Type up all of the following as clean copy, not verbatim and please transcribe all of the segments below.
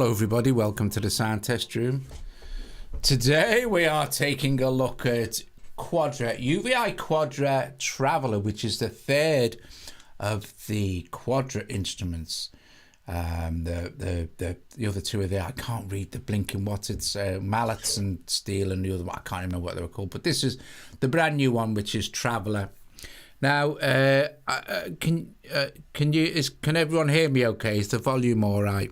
Hello everybody, welcome to the Soundtest room. Today we are taking a look at Quadra, UVI Quadra Traveler, which is the third of the Quadra instruments. The other two are there. I can't read the blinking what it's mallets and steel, and the other one I can't remember what they were called. But this is the brand new one, which is Traveler. Now, can everyone hear me? Okay, is the volume all right?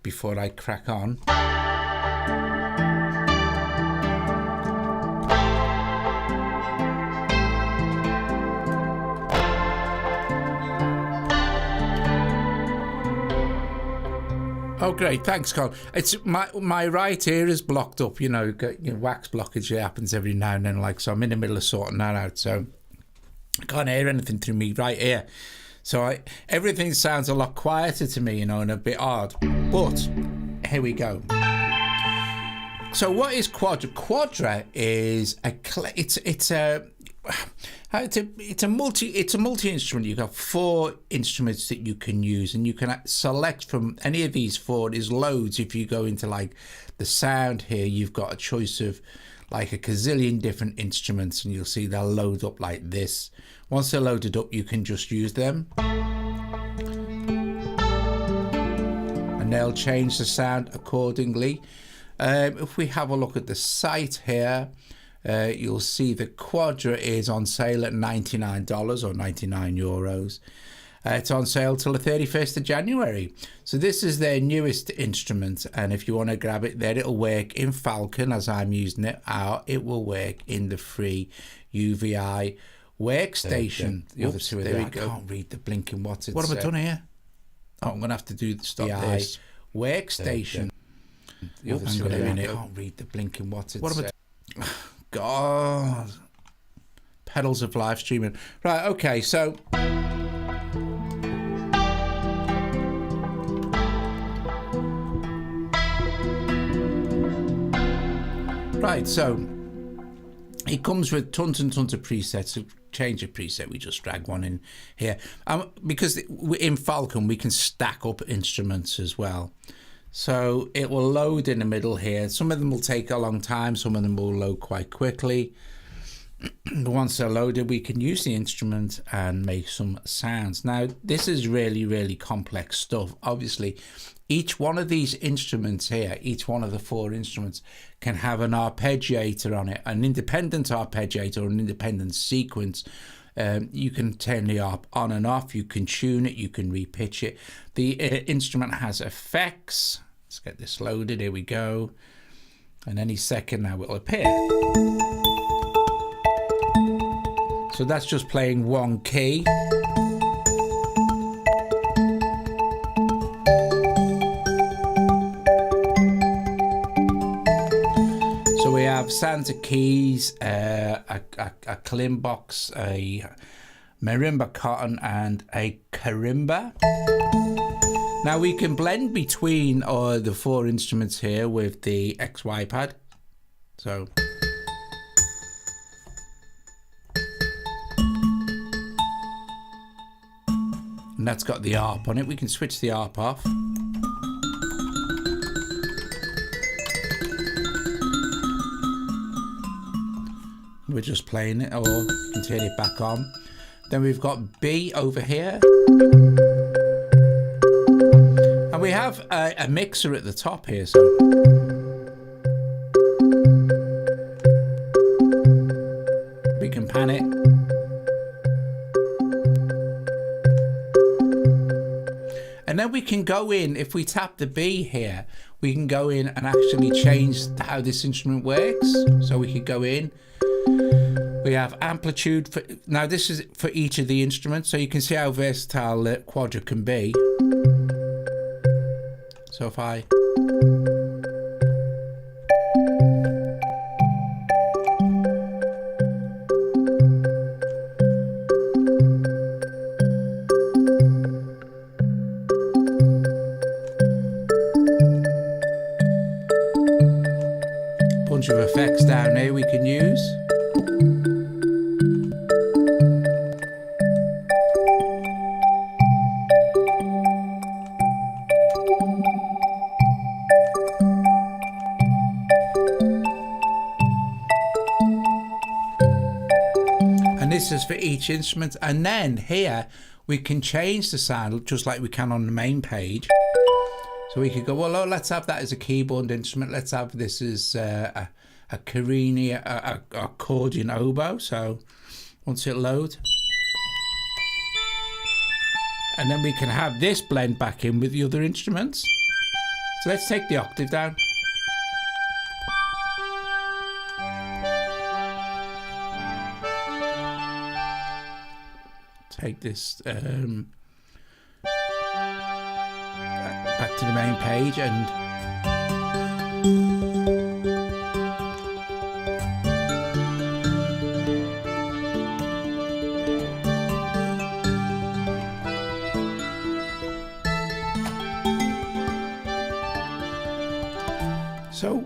Before I crack on. Oh, great. Thanks, Colin. It's my right ear is blocked up. You know, wax blockage happens every now and then. Like, so I'm in the middle of sorting that out. So I can't hear anything through me right ear. So everything sounds a lot quieter to me, you know, and a bit odd. But here we go. So what is Quadra? Quadra is it's a multi instrument. You've got 4 instruments that you can use, and you can select from any of these 4. There's loads. If you go into like the sound here, you've got a choice of like a gazillion different instruments, and you'll see they'll load up like this. Once they're loaded up, you can just use them, and they'll change the sound accordingly. If we have a look at the site here, you'll see the Quadra is on sale at $99 or €99. It's on sale till the 31st of January. So this is their newest instrument, and if you want to grab it there, it'll work in Falcon as I'm using it, or it will work in the free UVI workstation. The other two are there. I can't read the blinking what it's. What have I done here? Oh, I'm going to have to do the stop this. Workstation. The other two are there. I can't read the blinking what it's. What have I God. Pedals of live streaming. Right, okay, so right, so it comes with tons and tons of presets. To change a preset, we just drag one in here. Because in Falcon, we can stack up instruments as well. So it will load in the middle here. Some of them will take a long time. Some of them will load quite quickly. Once they're loaded, we can use the instrument and make some sounds. Now, this is really, really complex stuff. Obviously, each one of these instruments here, each one of the 4 instruments can have an arpeggiator on it, an independent arpeggiator or an independent sequence. You can turn the arp on and off, you can tune it, you can repitch it. The instrument has effects. Let's get this loaded, here we go. And any second now it'll appear. So that's just playing one key. So we have Santa keys, a Colin box, a marimba cotton, and a karimba. Now we can blend between the 4 instruments here with the XY pad. So and that's got the ARP on it. We can switch the ARP off. We're just playing it, or you can turn it back on. Then we've got B over here. And we have a mixer at the top here, so we can pan it. And then we can go in, if we tap the B here, we can go in and actually change how this instrument works. So we could go in. We have amplitude. Now this is for each of the instruments, so you can see how versatile the Quadra can be. So if I bunch of effects down here we can use. this is for each instrument. And then here we can change the sound just like we can on the main page. So we could go, well, let's have that as a keyboard instrument. Let's have this as a carini, a accordion oboe. So once it loads. And then we can have this blend back in with the other instruments. So let's take the octave down. Take this back to the main page and so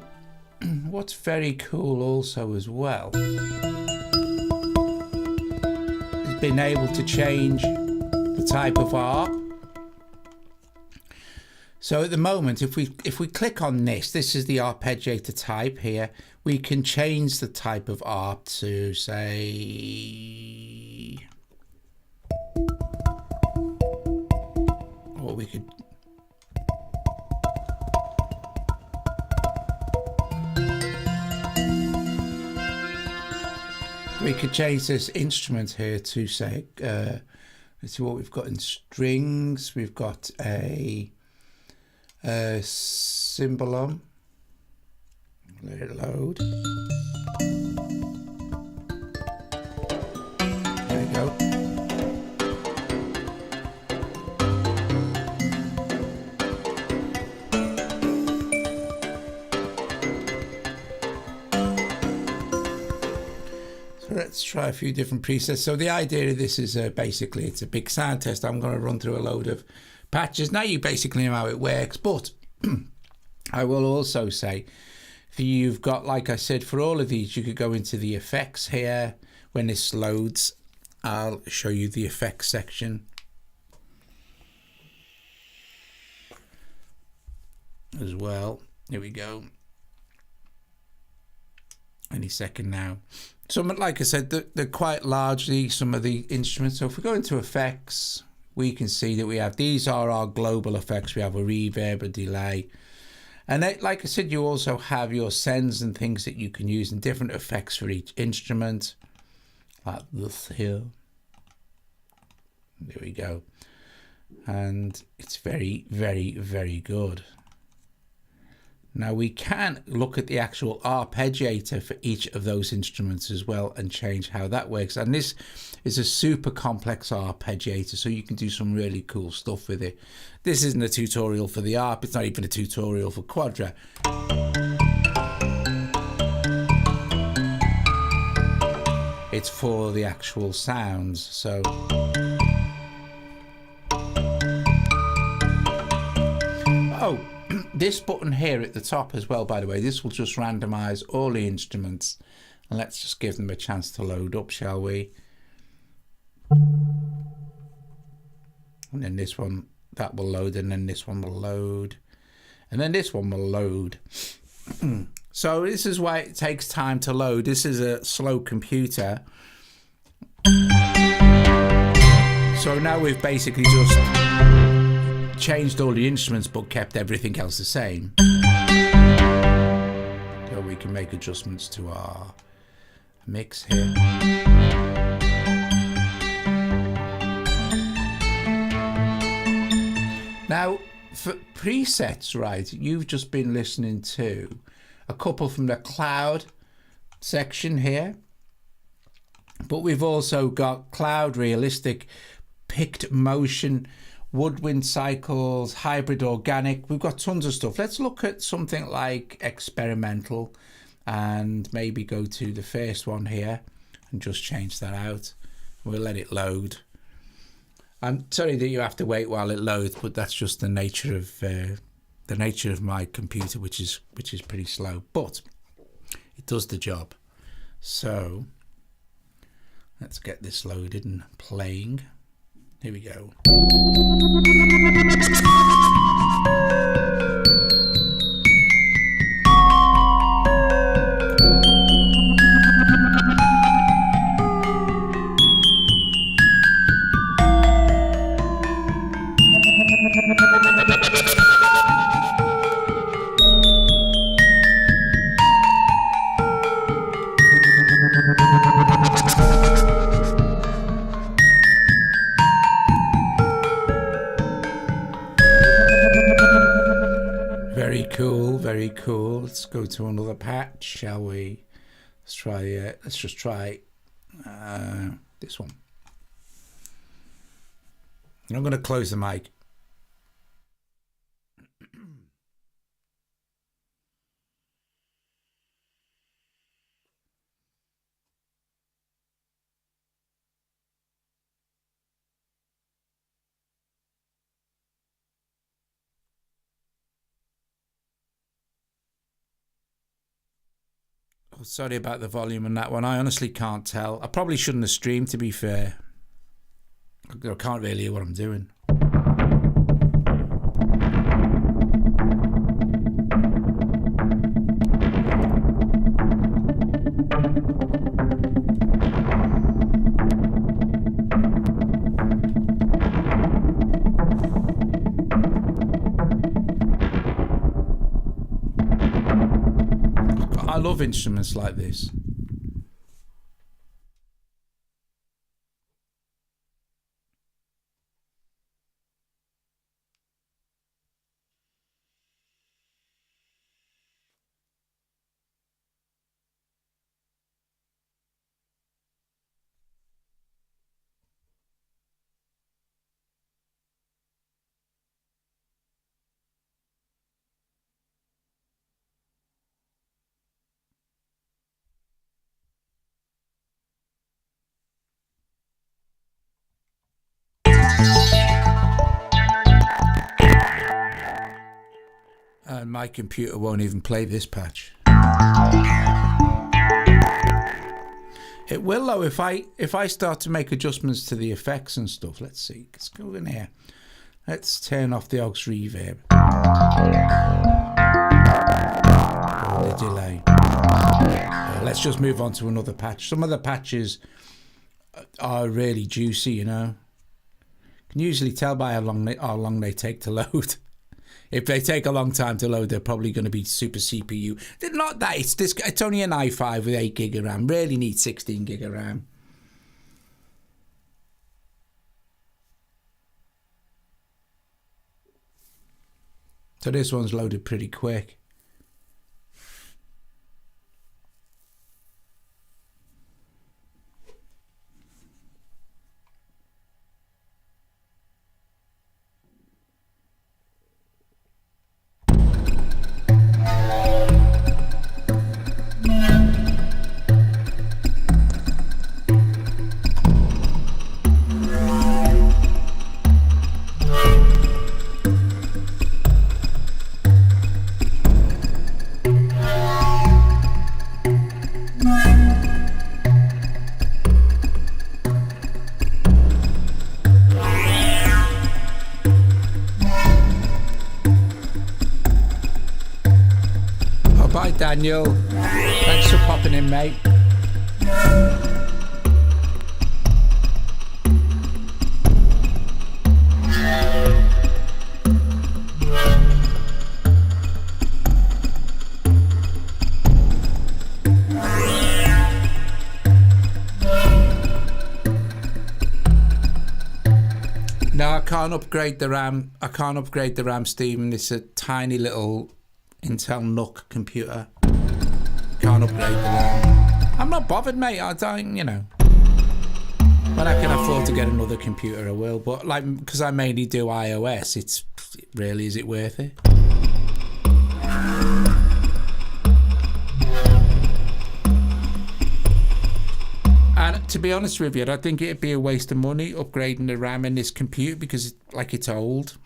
what's very cool also as well is being able to change the type of ARP. So at the moment, if we click on this is the arpeggiator type here. We can change the type of ARP to say, or we could change this instrument here to say, let's see what we've got in strings. We've got a cymbalum. Let it load. There we go. Let's try a few different presets. So the idea of this is basically it's a big sound test. I'm going to run through a load of patches. Now you basically know how it works, but I will also say for you've got, like I said, for all of these, you could go into the effects here. When this loads, I'll show you the effects section as well. Here we go. Any second now. Some, like I said, they're quite largely some of the instruments. So if we go into effects, we can see that we have, these are our global effects. We have a reverb, a delay. And they, like I said, you also have your sends and things that you can use in different effects for each instrument. Like this here. There we go. And it's very, very, very good. Now we can look at the actual arpeggiator for each of those instruments as well and change how that works. And this is a super complex arpeggiator, so you can do some really cool stuff with it. This isn't a tutorial for the ARP, it's not even a tutorial for Quadra. It's for the actual sounds, so. Oh. This button here at the top as well, by the way, this will just randomize all the instruments. And let's just give them a chance to load up, shall we? And then this one, that will load, and then this one will load. And then this one will load. So this is why it takes time to load. This is a slow computer. So now we've basically just changed all the instruments but kept everything else the same. So we can make adjustments to our mix here. Now for presets, right, you've just been listening to a couple from the cloud section here, but we've also got cloud, realistic, picked motion, woodwind cycles, hybrid organic. We've got tons of stuff. Let's look at something like experimental and maybe go to the first one here and just change that out. We'll let it load. I'm sorry that you have to wait while it loads, but that's just the nature of my computer, which is pretty slow, but it does the job. So let's get this loaded and playing. Here we go. cool. Let's go to another patch, shall we? Let's try it. Let's just try this one. I'm going to close the mic. Oh, sorry about the volume on that one. I honestly can't tell. I probably shouldn't have streamed, to be fair. I can't really hear what I'm doing. I love instruments like this. And my computer won't even play this patch. It will though if I start to make adjustments to the effects and stuff. Let's see. Let's go in here. Let's turn off the aux reverb. The delay. Let's just move on to another patch. Some of the patches are really juicy, you know. You can usually tell by how long they take to load. If they take a long time to load, they're probably going to be super CPU. They're not that. It's only an i5 with 8 gig of RAM. Really need 16 gig of RAM. So this one's loaded pretty quick. Daniel, thanks for popping in, mate. No, I can't upgrade the RAM. I can't upgrade the RAM, Stephen. It's a tiny little Intel NUC computer. Can't upgrade the RAM. I'm not bothered, mate. I don't, you know. When I can afford to get another computer, I will. But like, because I mainly do iOS, it's really, is it worth it? And to be honest with you, I think it'd be a waste of money upgrading the RAM in this computer because it's old.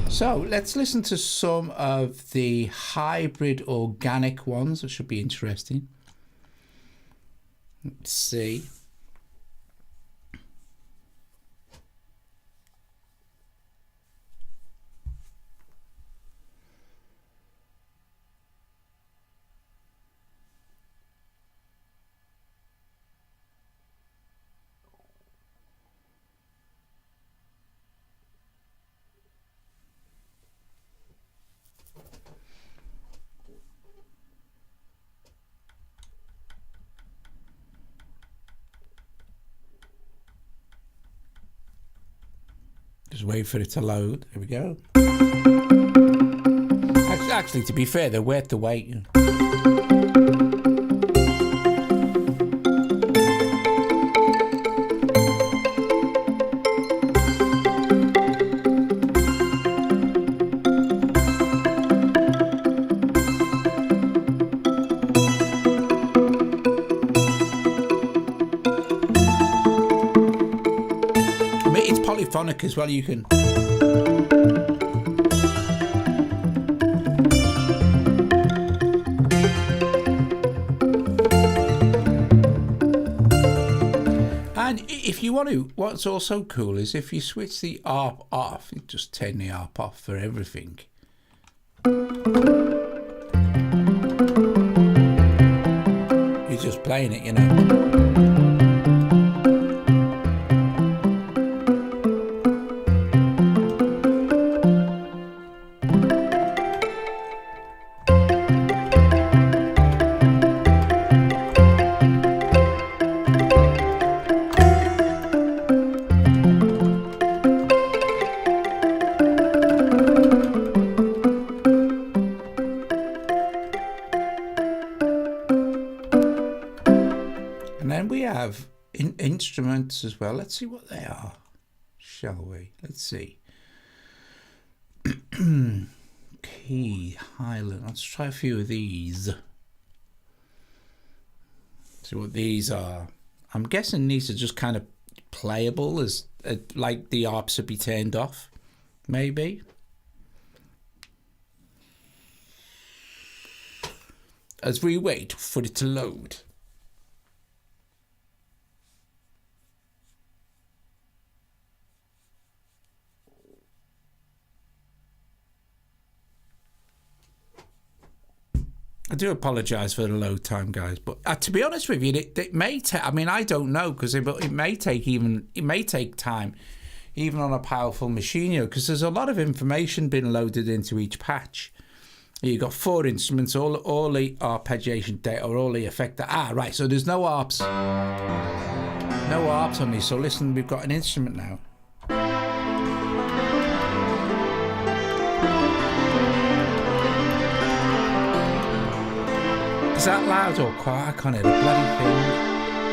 So let's listen to some of the hybrid organic ones. That should be interesting. Let's see. Just wait for it to load. Here we go. Actually, to be fair, they're worth the wait. It's polyphonic as well, you can... And if you want to, what's also cool is if you switch the ARP off, you just turn the ARP off for everything. You're just playing it, you know. Instruments as well. Let's see what they are, shall we? Let's see. Key, Highland. Let's try a few of these. See what these are. I'm guessing these are just kind of playable, as like the ARPs would be turned off, maybe. As we wait for it to load. I do apologise for the load time, guys, but to be honest with you, it may take. I mean, I don't know, because it may take time, even on a powerful machine, because there's a lot of information being loaded into each patch. You've got 4 instruments, all the arpeggiation data, or all the effect. Right. So there's no ARPs, on these. So listen, we've got an instrument now. Is that loud or quiet? I can't hear the bloody thing.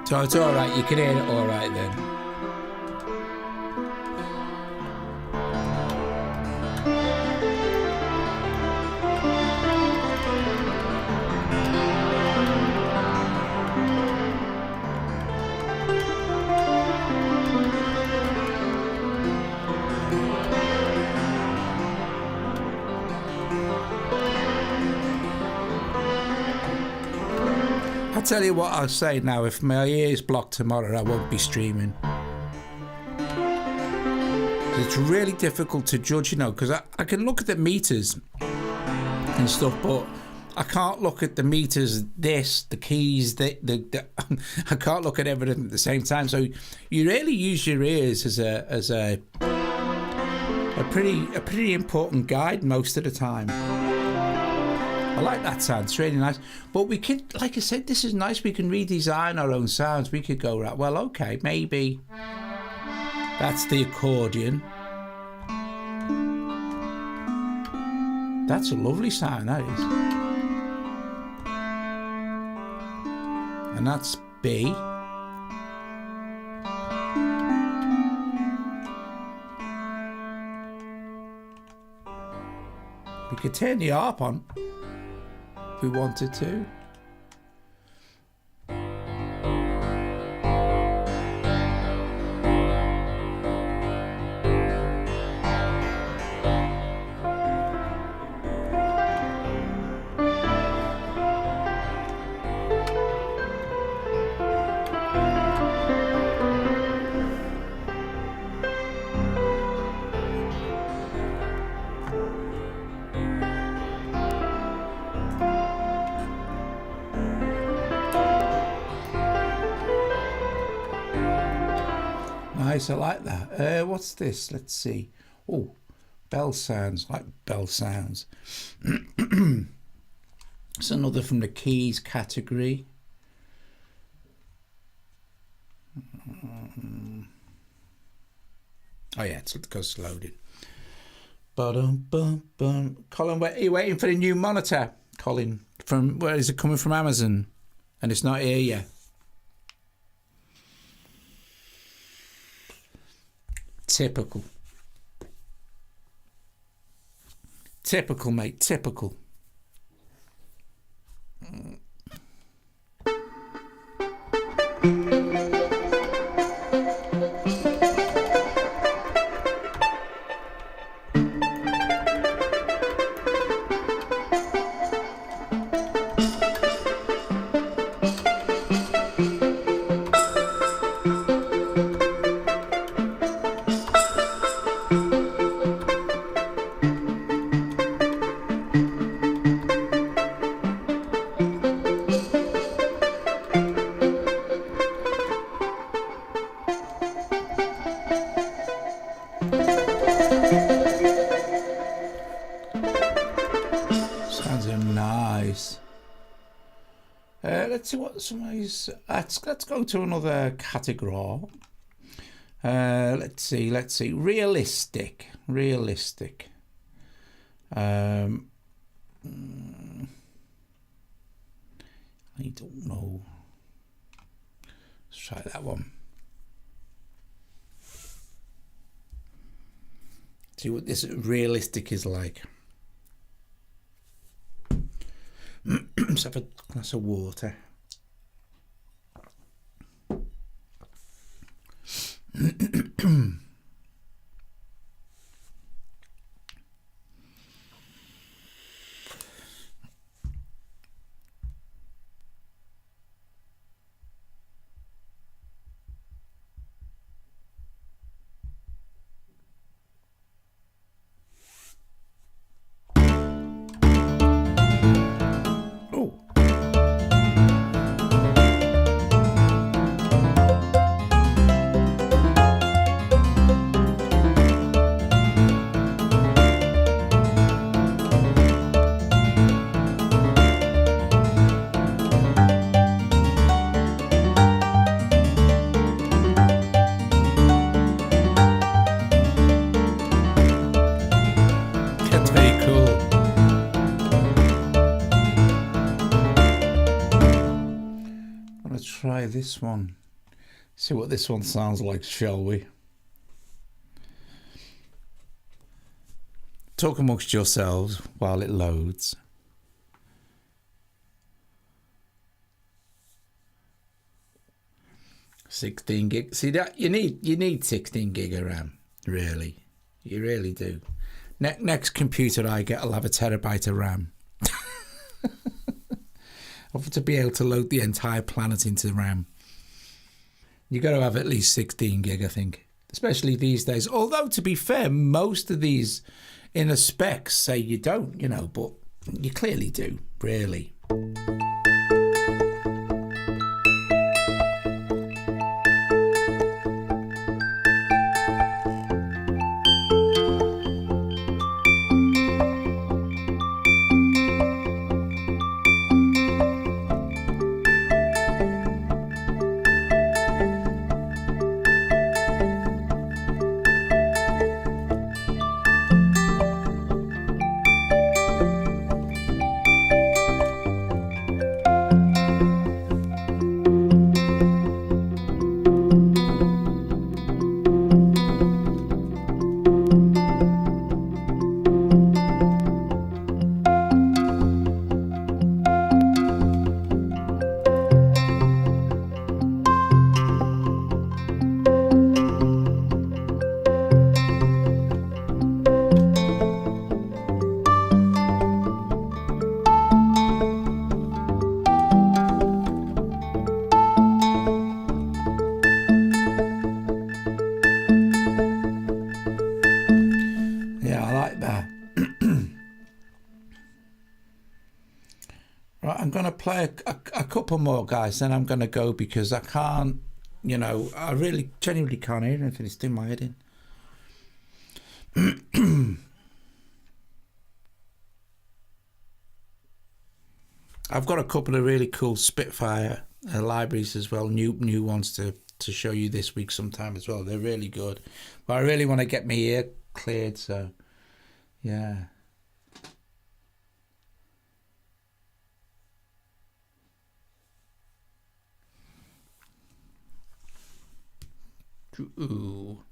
So it's all right. You can hear it all right then. I'll tell you what I'll say now, if my ear's blocked tomorrow, I won't be streaming. It's really difficult to judge, you know, because I can look at the meters and stuff, but I can't look at the meters, the keys, I can't look at everything at the same time. So you really use your ears as a pretty important guide most of the time. I like that sound, it's really nice. But we could, like I said, this is nice. We can redesign our own sounds. We could go, right, well, okay, maybe that's the accordion. That's a lovely sound, that is. And that's B. We could turn the ARP on if we wanted to. nice. I like that. What's this? Let's see. Oh, bell sounds. Like bell sounds. It's another from the keys category. Oh yeah, it's because loading. Colin, are you waiting for the new monitor? Colin, from where is it coming from? Amazon, and it's not here yet. Typical. Typical, mate. Typical. Let's see what somebody's. Let's go to another category. Let's see. Realistic. I don't know. Let's try that one. See what this realistic is like. Let's have a glass of water. Try this one. See what this one sounds like, shall we? Talk amongst yourselves while it loads. $16 gig. See that you need 16 gig of RAM, really. You really do. Next computer I get, I'll have a terabyte of RAM. To be able to load the entire planet into RAM. You got to have at least 16 gig, I think, especially these days. Although, to be fair, most of these inner specs say you don't, but you clearly do, really. Right, I'm going to play a couple more, guys, then I'm going to go because I can't You know, I really genuinely can't hear anything. It's doing my head in. I've got a couple of really cool Spitfire libraries as well, new ones to show you this week sometime as well. They're really good, but I really want to get my ear cleared, so yeah. Ooh.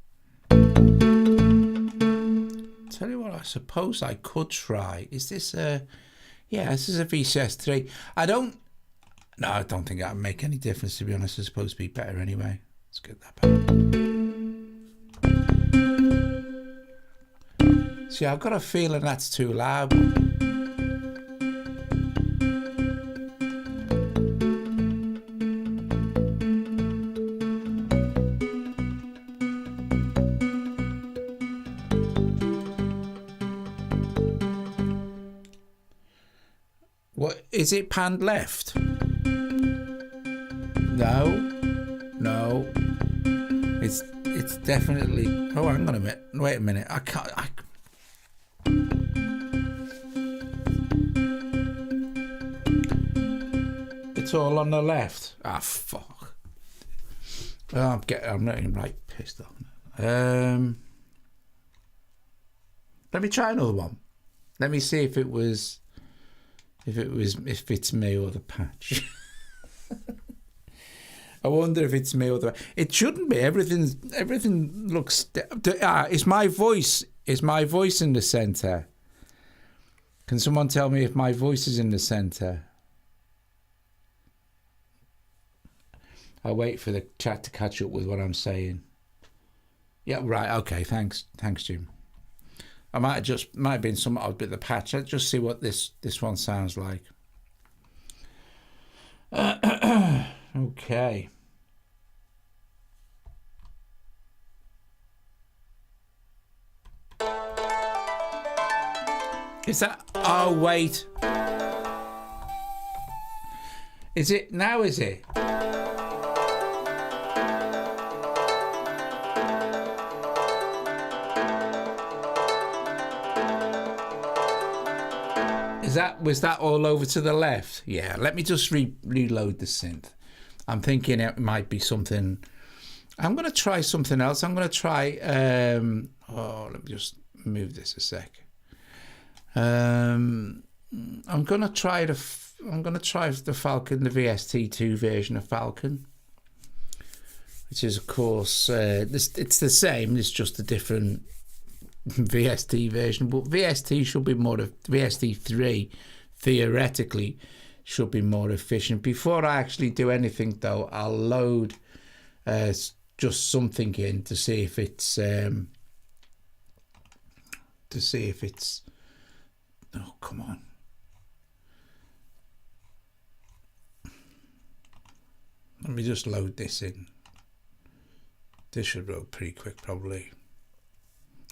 Tell you what, I suppose I could try. Is this a... Yeah, this is a VCS3. I don't think that would make any difference, to be honest. It's supposed to be better anyway. Let's get that back. See, I've got a feeling that's too loud. What is it? Panned left? No. It's definitely. Oh, hang on a minute. Wait a minute. I can't. It's all on the left. Ah, fuck. Oh, I'm getting right pissed off. Let me try another one. Let me see if it's me or the patch. I wonder if it's me or the... It shouldn't be. Everything looks... Is my voice in the centre? Can someone tell me if my voice is in the centre? I'll wait for the chat to catch up with what I'm saying. Yeah, right. Okay, thanks, Jim. I might have been some odd bit of the patch. Let's just see what this one sounds like. Okay. Is that... Oh, wait. Is it... Now is it? Was that all over to the left? Yeah, let me just reload the synth. I'm thinking it might be something... I'm going to try something else. I'm going to try... let me just move this a sec. I'm going to try the Falcon, the VST2 version of Falcon, which is, of course, it's the same. It's just a different VST version, but VST should be more of VST3 theoretically should be more efficient. Before I actually do anything though, I'll load just something in to see if it's oh, come on. Let me just load this in. This should load pretty quick probably.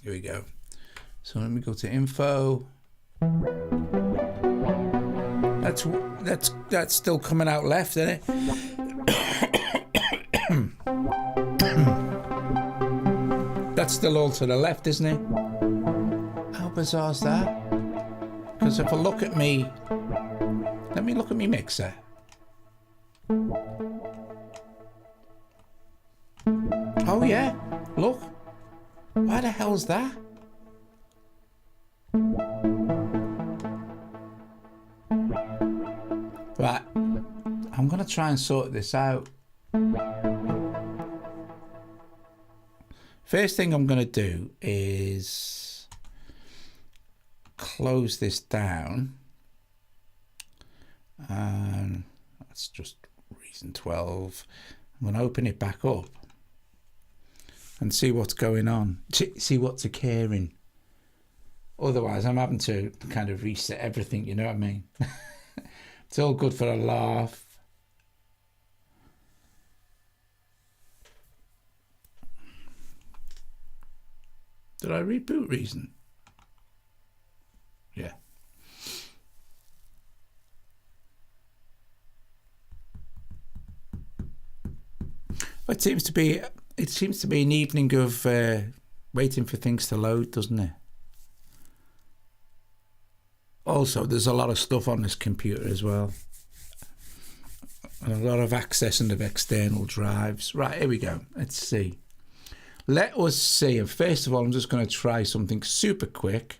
Here we go. So let me go to info. That's still coming out left, isn't it? That's still all to the left, isn't it? How bizarre is that? Because if I look at me, let me look at me mixer. Oh yeah, look. Why the hell's that? Right, I'm gonna try and sort this out. First thing I'm gonna do is close this down, and that's just reason 12. I'm gonna open it back up and see what's going on, see what's occurring. Otherwise, I'm having to kind of reset everything, you know what I mean? It's all good for a laugh. Did I reboot Reason? Yeah. It seems to be an evening of waiting for things to load, doesn't it? Also, there's a lot of stuff on this computer as well. And a lot of accessing of external drives. Right, here we go. Let's see. Let us see. And first of all, I'm just going to try something super quick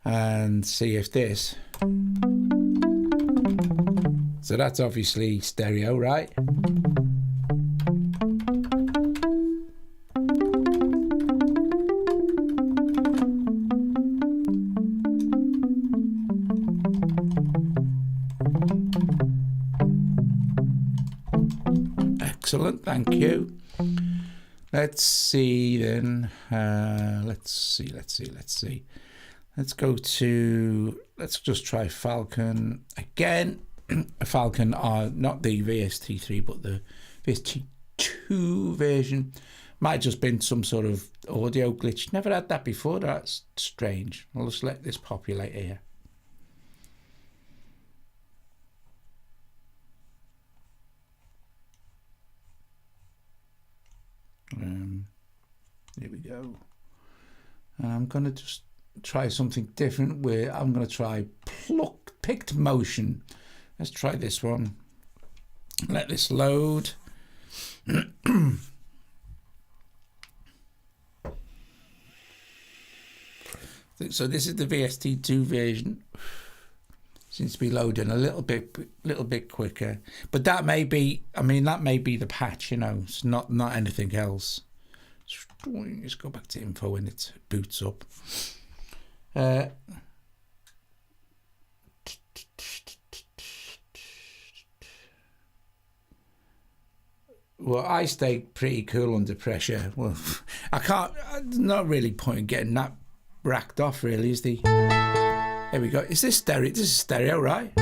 and see if this. So that's obviously stereo, right? Excellent, thank you. Let's see then. Let's see. Let's go to. Let's just try Falcon again. Falcon, not the VST3, but the VST2 version. Might have just been some sort of audio glitch. Never had that before. That's strange. I'll just let this populate here. Here we go. I'm going to just try something different where I'm going to try picked motion. Let's try this one. Let this load. So this is the VST2 version. Seems to be loading a little bit quicker, but that may be. I mean, that may be the patch. You know, it's not anything else. Let's go back to info when it boots up. Well, I stay pretty cool under pressure. Well, I can't. Not really point in getting that racked off, really, is the. There we go. Is this stereo? This is stereo, right?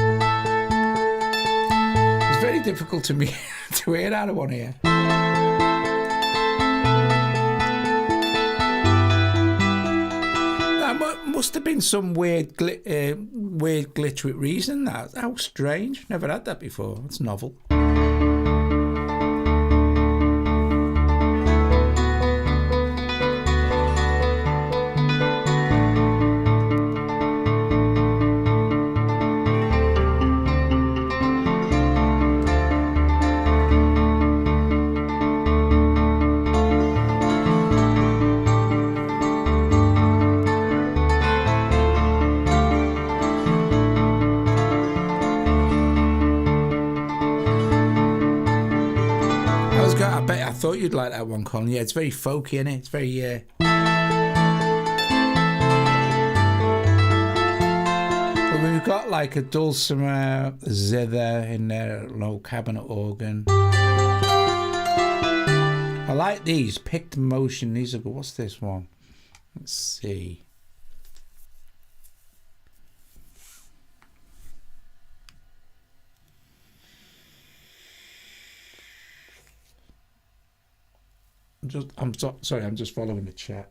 It's very difficult to me to hear out of one ear. That must have been some weird glitch with reason. That how strange. Never had that before. It's novel. I thought you'd like that one, Colin. Yeah, it's very folky, isn't it? It's very But we've got like a dulcimer, zither in there, low cabinet organ. I like these picked motion. These are good. What's this one? Let's see. I'm sorry, I'm just following the chat.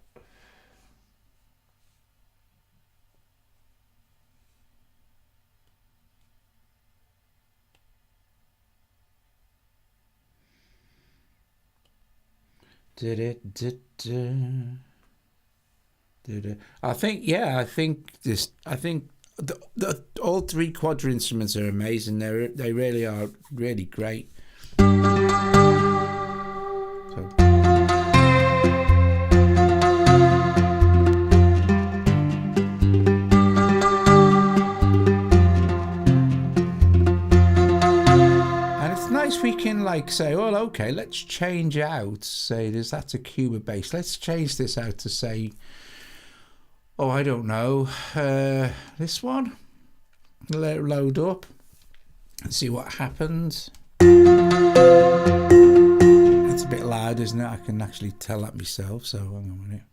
I think all three Quadra instruments are amazing. They really are really great. We can like say, well, okay, let's change out, say that's a Cuba bass, let's change this out to say, oh, I don't know, this one. Let it load up and see what happens. That's a bit loud, isn't it? I can actually tell that myself, so hang on a minute.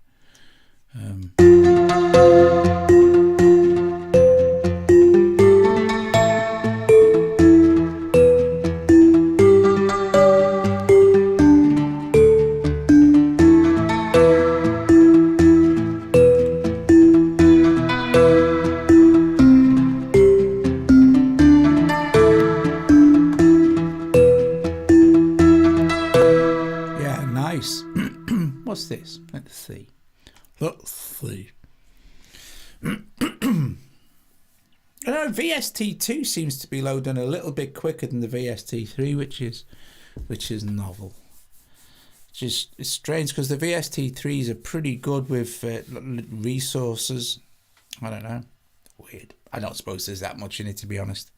what's this? Let's see. I know VST2 seems to be loading a little bit quicker than the VST3, which is novel. It's strange because the VST3s are pretty good with resources. I don't know. Weird. I don't suppose there's that much in it, to be honest.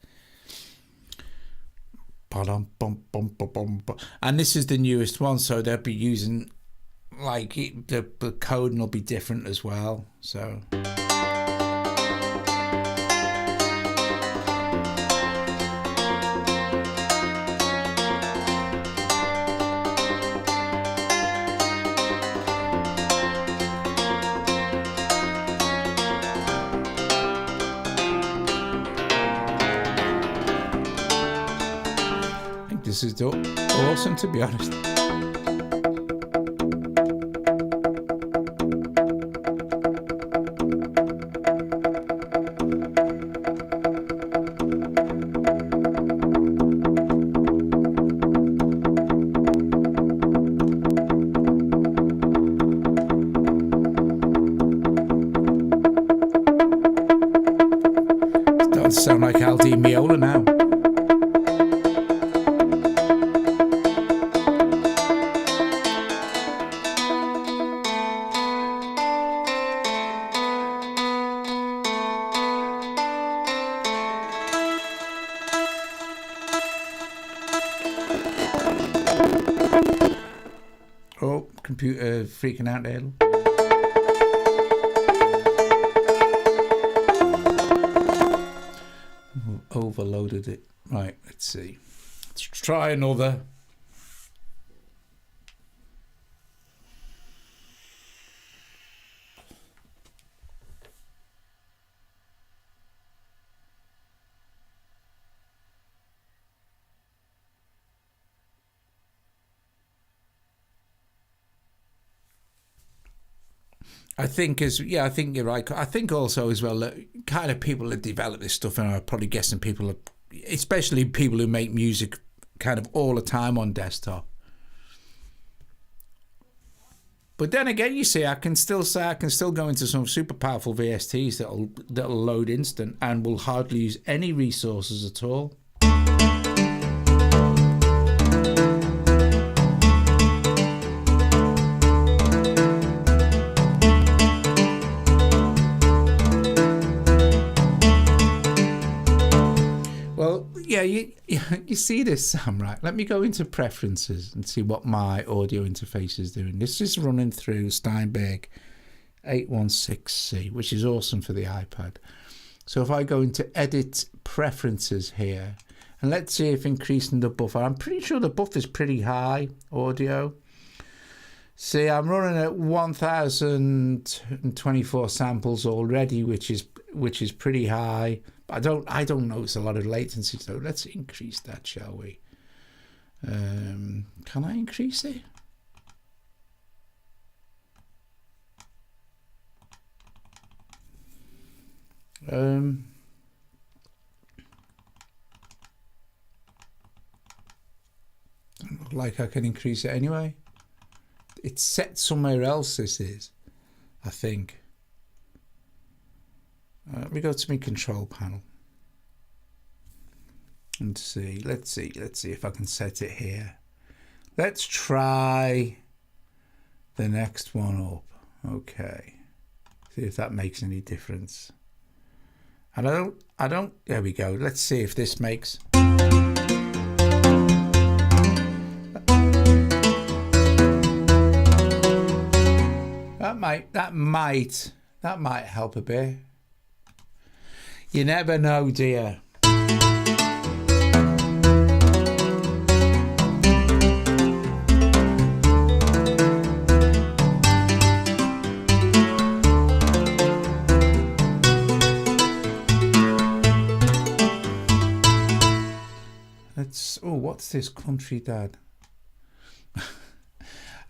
And this is the newest one, so they'll be using like the coding will be different as well. So. This is awesome, to be honest. It does sound like LD Miola now. Computer freaking out there. Overloaded it. Right, let's see. Let's try another. I think you're right. I think also as well that kind of people that develop this stuff, and I'm probably guessing people, especially people who make music kind of all the time on desktop. But then again, you see, I can still go into some super powerful VSTs that'll load instant and will hardly use any resources at all. Yeah, you see this, Sam, right? Let me go into preferences and see what my audio interface is doing. This is running through Steinberg 816C, which is awesome for the iPad. So if I go into edit preferences here, and let's see if increasing the buffer, I'm pretty sure the buffer is pretty high audio. See, I'm running at 1024 samples already, which is pretty high. I don't notice a lot of latency, so let's increase that, shall we? Can I increase it? Doesn't look like I can increase it anyway. It's set somewhere else, this is, I think. Let me go to my control panel and see. Let's see if I can set it here. Let's try the next one up. Okay. See if that makes any difference. And I don't, there we go. Let's see if this makes. That might help a bit. You never know, dear. What's this, Country Dad?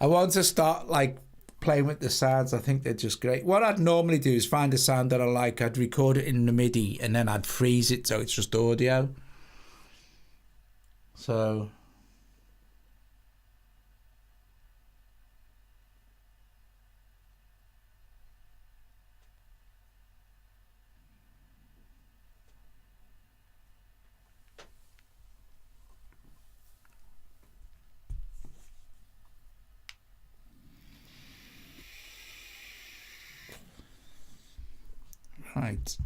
I want to start like playing with the sounds. I think they're just great. What I'd normally do is find a sound that I like, I'd record it in the Midi and then I'd freeze it so it's just audio. So Right.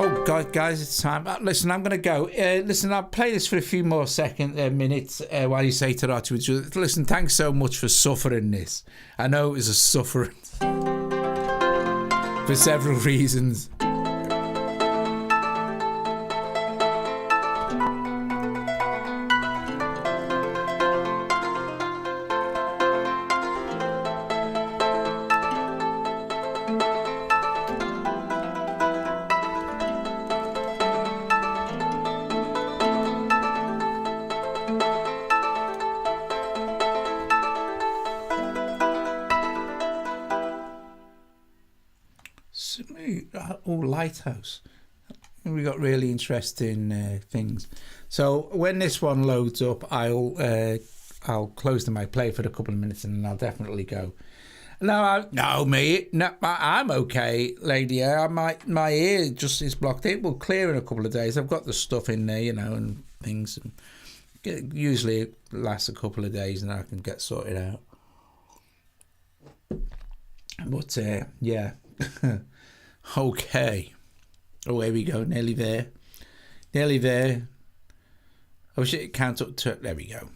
Oh God, guys, it's time. Listen, I'm going to go. Listen, I'll play this for a few more minutes while you say ta-ra to each other. Listen, thanks so much for suffering this. I know it was a suffering for several reasons. Oh, Lighthouse. We got really interesting things. So when this one loads up, I'll close the mic, play it for a couple of minutes, and then I'll definitely go. I'm okay, lady. My ear just is blocked. It will clear in a couple of days. I've got the stuff in there, and things. And usually it lasts a couple of days, and I can get sorted out. But yeah. Okay. Oh, here we go. Nearly there. I wish it counted up to... There we go.